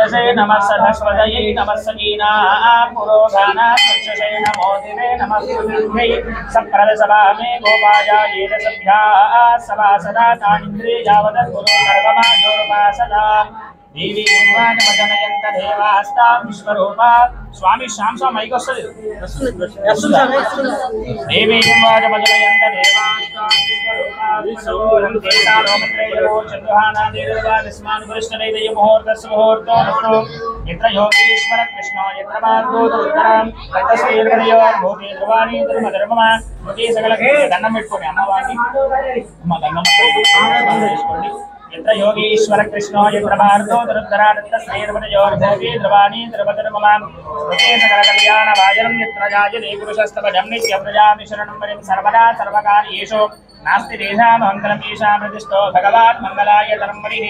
शिरसे नमः सरस्वतये नमः सकीना पुरोधाना चक्षुषे नमो दिवे नमः पृथिव्यै सप्रदसभा मे गोपाया येन सभ्या सभा सदा तानिन्द्रे यावत् गुरु सर्वमायोपासदा देवी उन्वानमदनयन्त देवास्तां विश्वरूपा स्वामी श्याम स्वामी को देवी उन्वानमदनयन्त देवास्तां विश्वरूपा विश्वरूपं देशालोमत्रयो चन्द्रहाना देववादिस्मान् वृष्णवेदय मुहूर्तस्य मुहूर्तो नष्टो यत्र योगीश्वर कृष्ण यत्र मार्गोदरं तत्तस्यैर्गणयो भूते ध्रुवाणि धर्मधर्ममा मुखे सकलके దండం పెట్టుకోండి అమ్మవారికి అమ్మ దండం చేసుకోండి यत्र योगीश्वर कृष्णो यत्र भारतो दुरुद्धरादत्तस्यैर्वनयोर्भोगे ध्रुवाणि ध्रुवधर्ममां स्मृते सकलकल्याणवायनं यत्र जायते पुरुषस्तवजं नित्यव्रजामि शरणं वरिं सर्वदा सर्वकार्येषु नास्ति तेषां मङ्गलं येषां प्रतिष्ठो भगवान् मङ्गलाय तरंवरिः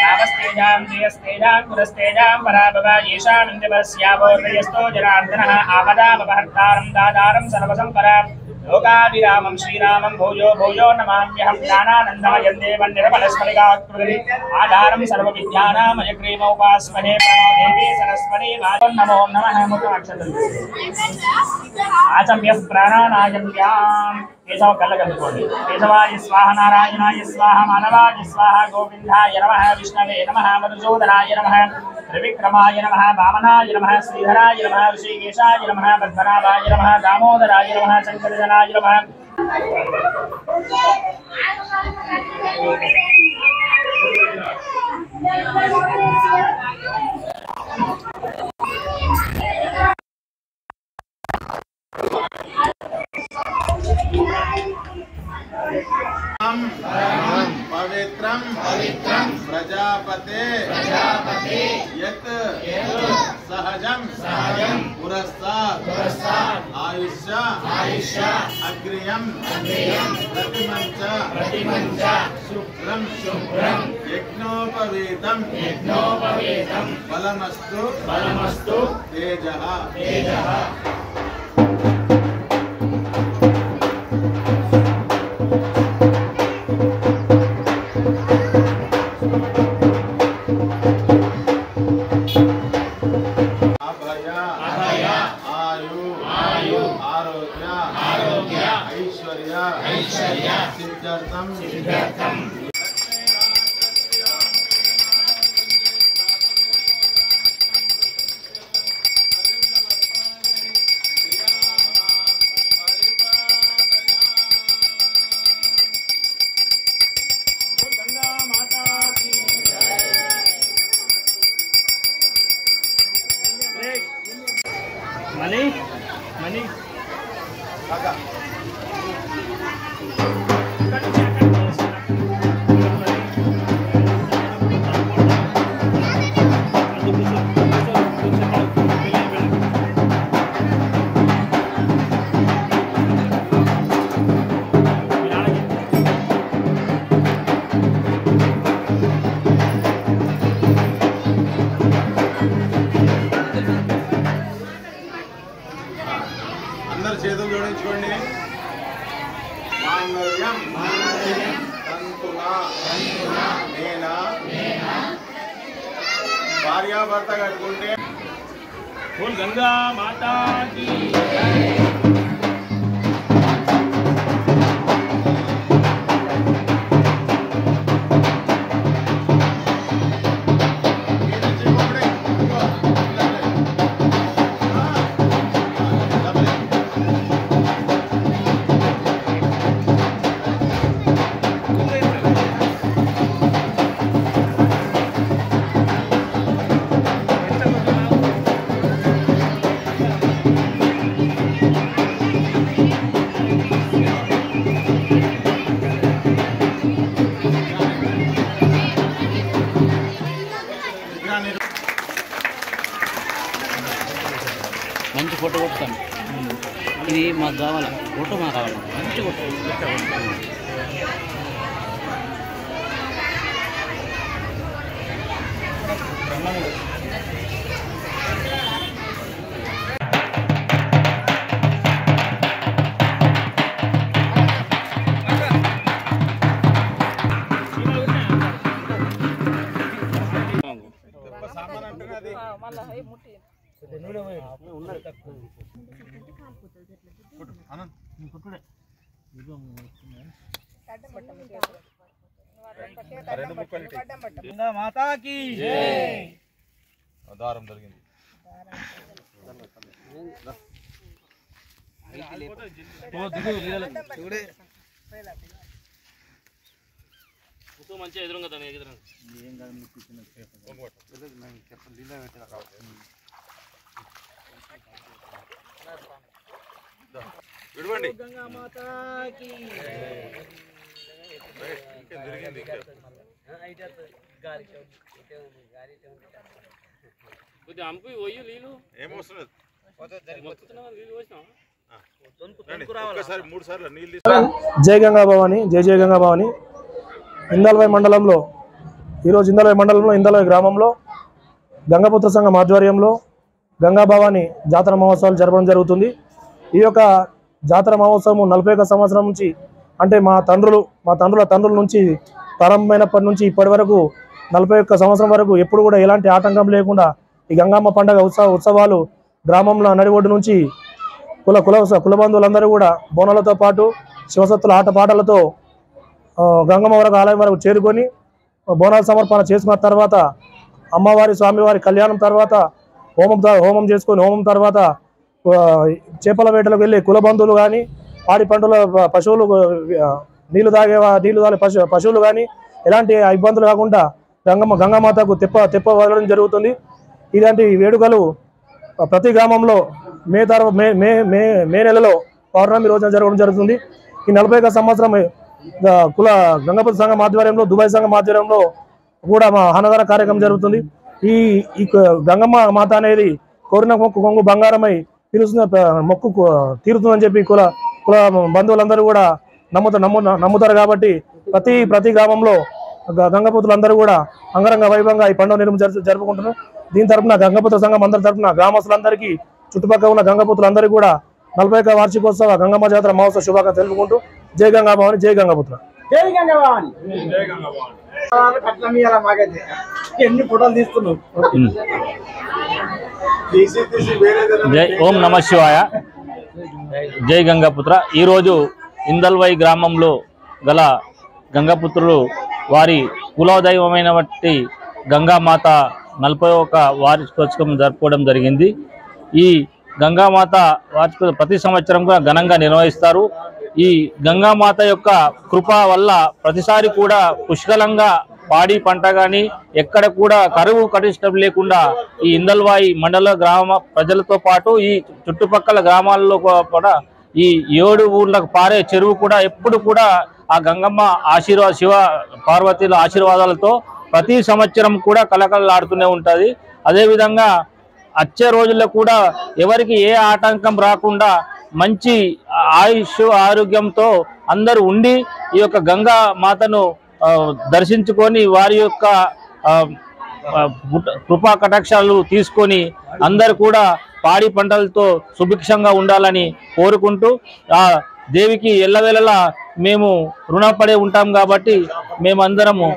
नामस्तेजां जयस्तेजां पुरस्तेजां पराभव येषां इन्द्रवस्यावोर्यस्तो जनार्दनः आपदामपहर्तारं दातारं सर्वसम्पदां लोकाभिरामं श्रीरामं भूयो भूयो नमाम्यहं ज्ञानानन्दमयं देवं निर्मलस्फटिकाकृतिम् आधारं सर्वविद्यानामयग्रीवोपास्महे प्रणो देवी सरस्वती नमो नमः आचम्यः प्राणानायम्याम् केशव कल्लकल्लुकोंडि केशवाय स्वाहा नारायणाय स्वाहा मानवाय स्वाहा गोविन्दाय नमः विष्णवे नमः मधुसूदनाय नमः त्रिविक्रमाय नमः वामनाय नमः श्रीधराय नमः ऋषिकेशाय नमः पद्मनाभाय नमः दामोदराय नमः शंकरजनाय नमः पवित्रं प्रजापते यत् सहजं पुरस्तात् आयुष्य अग्रियं प्रतिमञ्च शुभ्रं यज्ञोपवीतं बलमस्तु तेजः सिद्धार्थम मनी చేతులు జోడించుకోండి మాంగళ్యం తంతునా నేనా భార్యాభర్త కట్టుకుంటే बोल गंगा माता की మంచి ఫోటో కొట్టుతాను ఇది మాకు కావాలా ఫోటో మాకు కావాలి మంచి ఫోటో సామాన్ అంటేనే మాతాకి దారం జరిగింది. మంచిగా ఎదురుగా విడవండి. ఏమొస్తున్నది? ఒక్కసారి 3 సార్లు నీళ్ళు జై గంగా భవాని, జై జై గంగా భవాని. ఇందల్వై మండలంలో ఈరోజు ఇందల్వై గ్రామంలో గంగాపుత్ర సంఘం ఆధ్వర్యంలో గంగా భవాని జాతర మహోత్సవాలు జరపడం జరుగుతుంది. ఈ యొక్క జాతర మహోత్సవం 41 సంవత్సరం నుంచి, అంటే మా తండ్రుల నుంచి ప్రారంభమైనప్పటి నుంచి ఇప్పటి వరకు 41 సంవత్సరం వరకు ఎప్పుడు కూడా ఎలాంటి ఆటంకం లేకుండా ఈ గంగమ్మ పండుగ ఉత్సవాలు గ్రామంలో నడి ఒడ్డు నుంచి కుల బంధువులందరూ కూడా బోనాలతో పాటు శివసత్తుల ఆటపాటలతో గంగమ్మ వరకు ఆలయం వరకు చేరుకొని బోనాల సమర్పణ చేసుకున్న తర్వాత అమ్మవారి స్వామివారి కళ్యాణం తర్వాత హోమం చేసుకొని హోమం తర్వాత చేపల వేటలకు వెళ్ళి కుల బంధువులు కానీ పాడి పంటల పశువులు నీళ్లు తాగే పశువులు కానీ ఎలాంటి ఇబ్బందులు కాకుండా గంగామాతకు తెప్ప వదలడం జరుగుతుంది. ఇలాంటి వేడుకలు ప్రతి గ్రామంలో మే నెలలో పౌర్ణమి రోజున జరగడం జరుగుతుంది. ఈ 41 సంవత్సరం గంగాపుత్ర సంఘం ఆధ్వర్యంలో, దుబాయ్ సంఘం ఆధ్వర్యంలో కూడా మా అన్నదాన కార్యక్రమం జరుగుతుంది. ఈ గంగమ్మ మాత అనేది కోరిన కొంగు బంగారమై మొక్కు తీరుతుందని చెప్పి కుల బంధువులందరూ కూడా నమ్ముతారు. కాబట్టి ప్రతి గ్రామంలో గంగపుత్రులందరూ కూడా అంగరంగ వైభవంగా ఈ పండుగ జరుపుకుంటున్నారు. దీని తరఫున గంగపుత్ర సంఘం అందరి తరఫున గ్రామస్తులందరికీ, చుట్టుపక్కల ఉన్న గంగపుత్రులందరికీ కూడా 41 వార్షికోత్సవ గంగమ్మ జాతర మహోత్సవ శుభాకాంక్షలు తెలుపుకుంటూ జై గంగా భవాని, జై గంగపుత్ర. జై గంగా భవాని. ఎన్ని ఫోటోలు తీస్తున్నావు? జై ఓం నమ శివాయ. జై గంగాపుత్ర. ఈరోజు ఇందల్వై గ్రామంలో గల గంగాపుత్రులు వారి కులదైవమైనటువంటి గంగామాత 41 వార్షికోత్సవం జరుపుకోవడం జరిగింది. ఈ గంగామాత వార్షికోత్సవం ప్రతి సంవత్సరం ఘనంగా నిర్వహిస్తారు. ఈ గంగామాత యొక్క కృప వల్ల ప్రతిసారి కూడా పుష్కలంగా పాడి పంట కానీ ఎక్కడ కూడా కరువు కటిష్టం లేకుండా ఈ ఇందల్వాయి మండల గ్రామ ప్రజలతో పాటు ఈ చుట్టుపక్కల గ్రామాల్లో కూడా ఈ 7 ఊర్లకు పారే చెరువు కూడా ఎప్పుడు కూడా ఆ గంగమ్మ శివ పార్వతీల ఆశీర్వాదాలతో ప్రతి సంవత్సరం కూడా కలకలలాడుతూనే ఉంటుంది. అదేవిధంగా వచ్చే రోజుల్లో కూడా ఎవరికి ఏ ఆటంకం రాకుండా మంచి ఆయుష్ ఆరోగ్యంతో అందరూ ఉండి ఈ యొక్క గంగా మాతను దర్శించుకొని వారి యొక్క కృపా కటాక్షాలు తీసుకొని అందరు కూడా పాడి పంటలతో సుభిక్షంగా ఉండాలని కోరుకుంటూ ఆ దేవికి ఎల్లవేళలా మేము రుణపడి ఉంటాం. కాబట్టి మేమందరము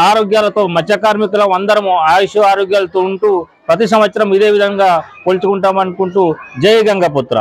ఆరోగ్యాలతో మత్స్య కార్మికులం అందరము ఆయుష్ ఆరోగ్యాలతో ఉంటూ ప్రతి సంవత్సరం ఇదే విధంగా కొలుచుకుంటాం అనుకుంటూ జై గంగాపుత్ర.